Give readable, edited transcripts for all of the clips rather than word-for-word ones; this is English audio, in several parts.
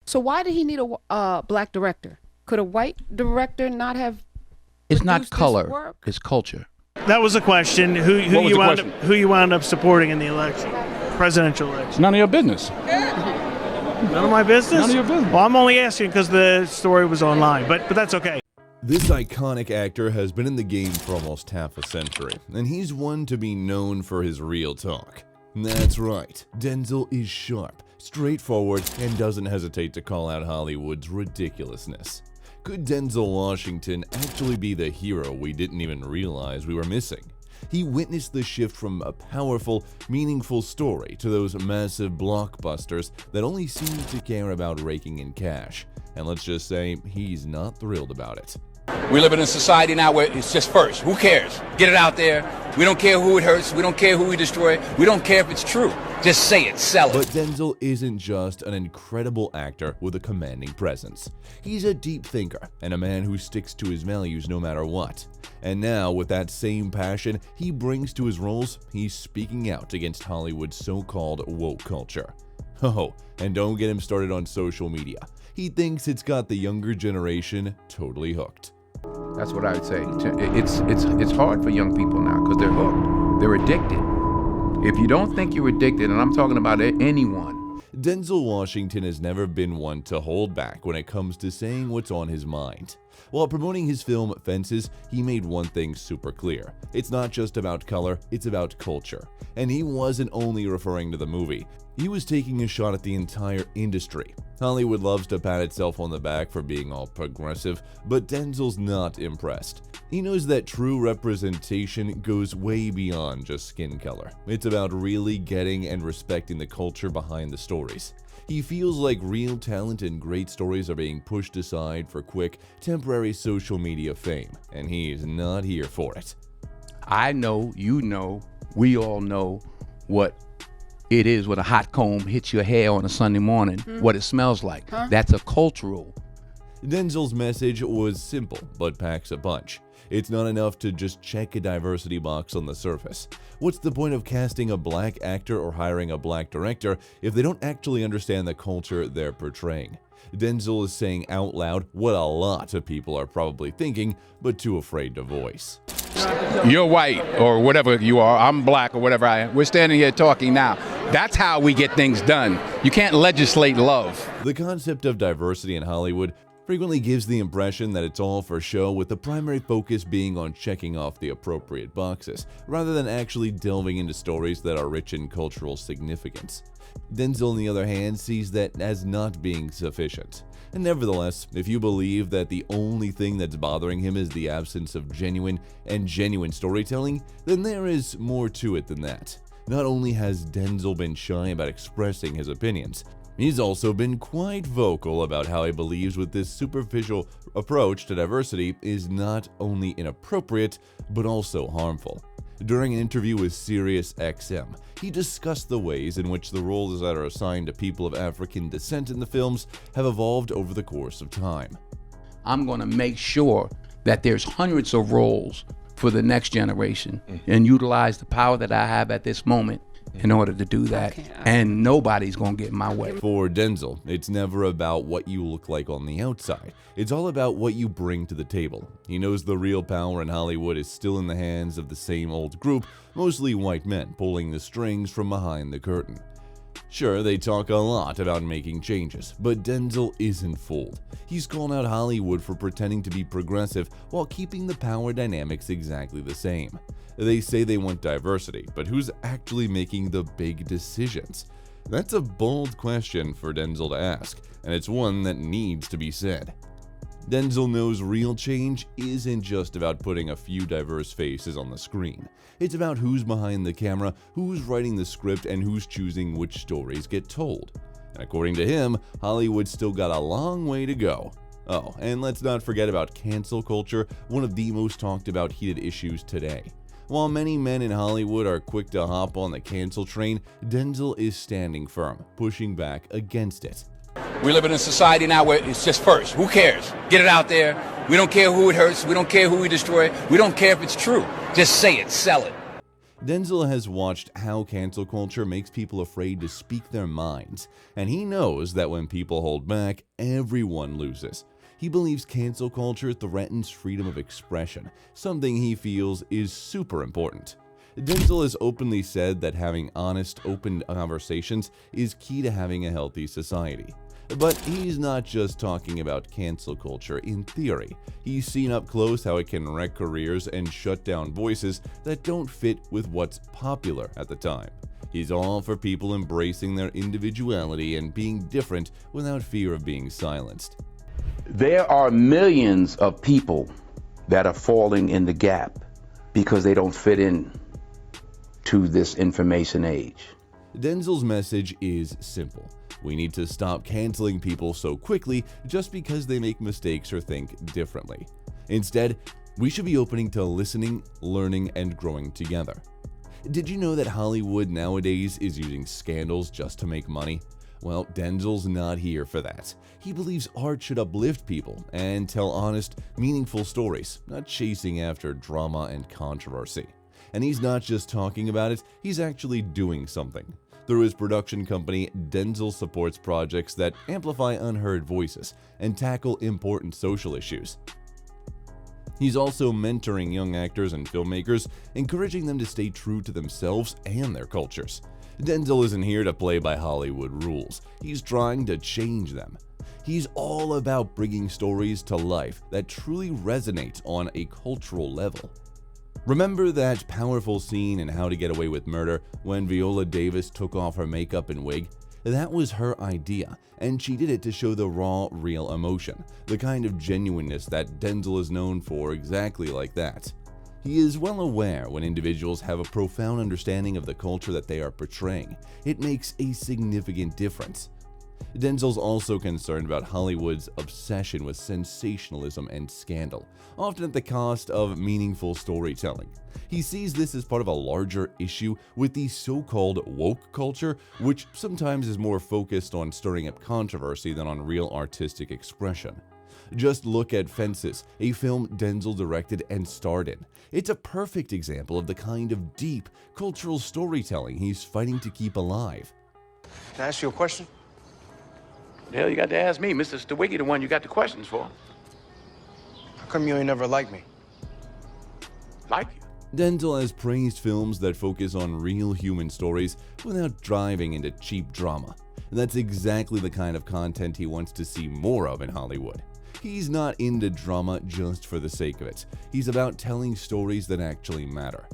So why did he need a black director? Could a white director not have It's not produced this color, work? it's culture. That was the question. Who What was you the wound question? up who you wound up supporting in the election, presidential election? None of your business. None of my business. None of your business. Well, I'm only asking because the story was online, but that's okay. This iconic actor has been in the game for almost half a century, and he's one to be known for his real talk. That's right, Denzel is sharp, straightforward, and doesn't hesitate to call out Hollywood's ridiculousness. Could Denzel Washington actually be the hero we didn't even realize we were missing? He witnessed the shift from a powerful, meaningful story to those massive blockbusters that only seem to care about raking in cash. And let's just say he's not thrilled about it. We live in a society now where it's just first. Who cares? Get it out there. We don't care who it hurts. We don't care who we destroy. We don't care if it's true. Just say it. Sell it. But Denzel isn't just an incredible actor with a commanding presence. He's a deep thinker and a man who sticks to his values no matter what. And now, with that same passion he brings to his roles, he's speaking out against Hollywood's so-called woke culture. Oh, and don't get him started on social media. He thinks it's got the younger generation totally hooked. That's what I would say. It's hard for young people now because they're hooked. They're addicted. If you don't think you're addicted, and I'm talking about anyone. Denzel Washington has never been one to hold back when it comes to saying what's on his mind. While promoting his film Fences, he made one thing super clear. It's not just about color, it's about culture. And he wasn't only referring to the movie. He was taking a shot at the entire industry. Hollywood loves to pat itself on the back for being all progressive, but Denzel's not impressed. He knows that true representation goes way beyond just skin color. It's about really getting and respecting the culture behind the stories. He feels like real talent and great stories are being pushed aside for quick, temporary social media fame, and he's not here for it. I know, you know, we all know what it is when a hot comb hits your hair on a Sunday morning, what it smells like. That's a cultural. Denzel's message was simple, but packs a punch. It's not enough to just check a diversity box on the surface. What's the point of casting a black actor or hiring a black director if they don't actually understand the culture they're portraying? Denzel is saying out loud what a lot of people are probably thinking, but too afraid to voice. You're white or whatever you are, I'm black or whatever I am. We're standing here talking now. That's how we get things done. You can't legislate love. The concept of diversity in Hollywood frequently gives the impression that it's all for show, with the primary focus being on checking off the appropriate boxes, rather than actually delving into stories that are rich in cultural significance. Denzel, on the other hand, sees that as not being sufficient. And nevertheless, if you believe that the only thing that's bothering him is the absence of genuine storytelling, then there is more to it than that. Not only has Denzel been shy about expressing his opinions, he's also been quite vocal about how he believes with this superficial approach to diversity is not only inappropriate, but also harmful. During an interview with SiriusXM, he discussed the ways in which the roles that are assigned to people of African descent in the films have evolved over the course of time. I'm going to make sure that there's hundreds of roles for the next generation and utilize the power that I have at this moment in order to do that. Okay. And nobody's going to get in my way. For Denzel, it's never about what you look like on the outside. It's all about what you bring to the table. He knows the real power in Hollywood is still in the hands of the same old group, mostly white men pulling the strings from behind the curtain. Sure, they talk a lot about making changes, but Denzel isn't fooled. He's called out Hollywood for pretending to be progressive while keeping the power dynamics exactly the same. They say they want diversity, but who's actually making the big decisions? That's a bold question for Denzel to ask, and it's one that needs to be said. Denzel knows real change isn't just about putting a few diverse faces on the screen. It's about who's behind the camera, who's writing the script, and who's choosing which stories get told. And according to him, Hollywood's still got a long way to go. Oh, and let's not forget about cancel culture, one of the most talked about heated issues today. While many men in Hollywood are quick to hop on the cancel train, Denzel is standing firm, pushing back against it. We live in a society now where it's just first. Who cares? Get it out there. We don't care who it hurts. We don't care who we destroy. We don't care if it's true. Just say it. Sell it. Denzel has watched how cancel culture makes people afraid to speak their minds, and he knows that when people hold back, everyone loses. He believes cancel culture threatens freedom of expression, something he feels is super important. Denzel has openly said that having honest, open conversations is key to having a healthy society. But he's not just talking about cancel culture in theory. He's seen up close how it can wreck careers and shut down voices that don't fit with what's popular at the time. He's all for people embracing their individuality and being different without fear of being silenced. There are millions of people that are falling in the gap because they don't fit in to this information age. Denzel's message is simple. We need to stop canceling people so quickly just because they make mistakes or think differently. Instead, we should be open to listening, learning, and growing together. Did you know that Hollywood nowadays is using scandals just to make money? Well, Denzel's not here for that. He believes art should uplift people and tell honest, meaningful stories, not chasing after drama and controversy. And he's not just talking about it, he's actually doing something. Through his production company, Denzel supports projects that amplify unheard voices and tackle important social issues. He's also mentoring young actors and filmmakers, encouraging them to stay true to themselves and their cultures. Denzel isn't here to play by Hollywood rules. He's trying to change them. He's all about bringing stories to life that truly resonate on a cultural level. Remember that powerful scene in How to Get Away with Murder when Viola Davis took off her makeup and wig? That was her idea, and she did it to show the raw, real emotion, the kind of genuineness that Denzel is known for, exactly like that. He is well aware when individuals have a profound understanding of the culture that they are portraying. It makes a significant difference. Denzel's also concerned about Hollywood's obsession with sensationalism and scandal, often at the cost of meaningful storytelling. He sees this as part of a larger issue with the so-called woke culture, which sometimes is more focused on stirring up controversy than on real artistic expression. Just look at Fences, a film Denzel directed and starred in. It's a perfect example of the kind of deep, cultural storytelling he's fighting to keep alive. Can I ask you a question? The hell you got to ask me, Mr. Stewiggy, the one you got the questions for. How come you ain't never liked me? Like you. Denzel has praised films that focus on real human stories without driving into cheap drama. That's exactly the kind of content he wants to see more of in Hollywood. He's not into drama just for the sake of it. He's about telling stories that actually matter.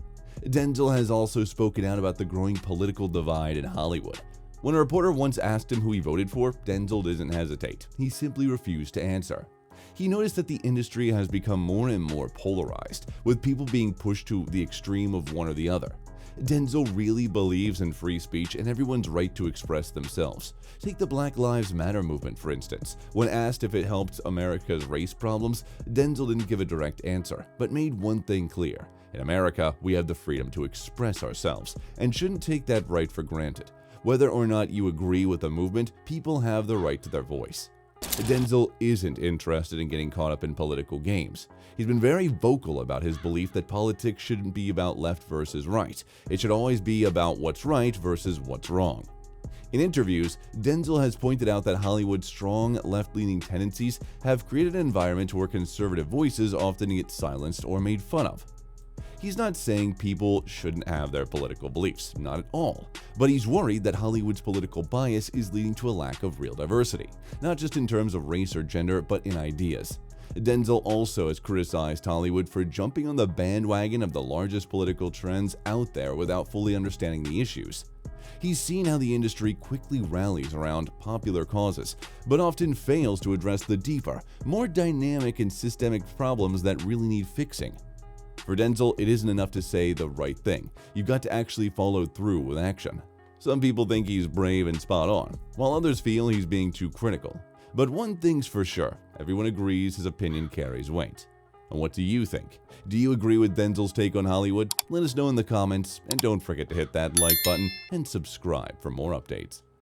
Denzel has also spoken out about the growing political divide in Hollywood. When a reporter once asked him who he voted for, Denzel doesn't hesitate. He simply refused to answer. He noticed that the industry has become more and more polarized, with people being pushed to the extreme of one or the other. Denzel really believes in free speech and everyone's right to express themselves. Take the Black Lives Matter movement, for instance. When asked if it helped America's race problems, Denzel didn't give a direct answer, but made one thing clear. In America, we have the freedom to express ourselves, and shouldn't take that right for granted. Whether or not you agree with the movement, people have the right to their voice. Denzel isn't interested in getting caught up in political games. He's been very vocal about his belief that politics shouldn't be about left versus right. It should always be about what's right versus what's wrong. In interviews, Denzel has pointed out that Hollywood's strong left-leaning tendencies have created an environment where conservative voices often get silenced or made fun of. He's not saying people shouldn't have their political beliefs, not at all. But he's worried that Hollywood's political bias is leading to a lack of real diversity, not just in terms of race or gender, but in ideas. Denzel also has criticized Hollywood for jumping on the bandwagon of the largest political trends out there without fully understanding the issues. He's seen how the industry quickly rallies around popular causes, but often fails to address the deeper, more dynamic and systemic problems that really need fixing. For Denzel, it isn't enough to say the right thing. You've got to actually follow through with action. Some people think he's brave and spot on, while others feel he's being too critical. But one thing's for sure, everyone agrees his opinion carries weight. And what do you think? Do you agree with Denzel's take on Hollywood? Let us know in the comments, and don't forget to hit that like button and subscribe for more updates.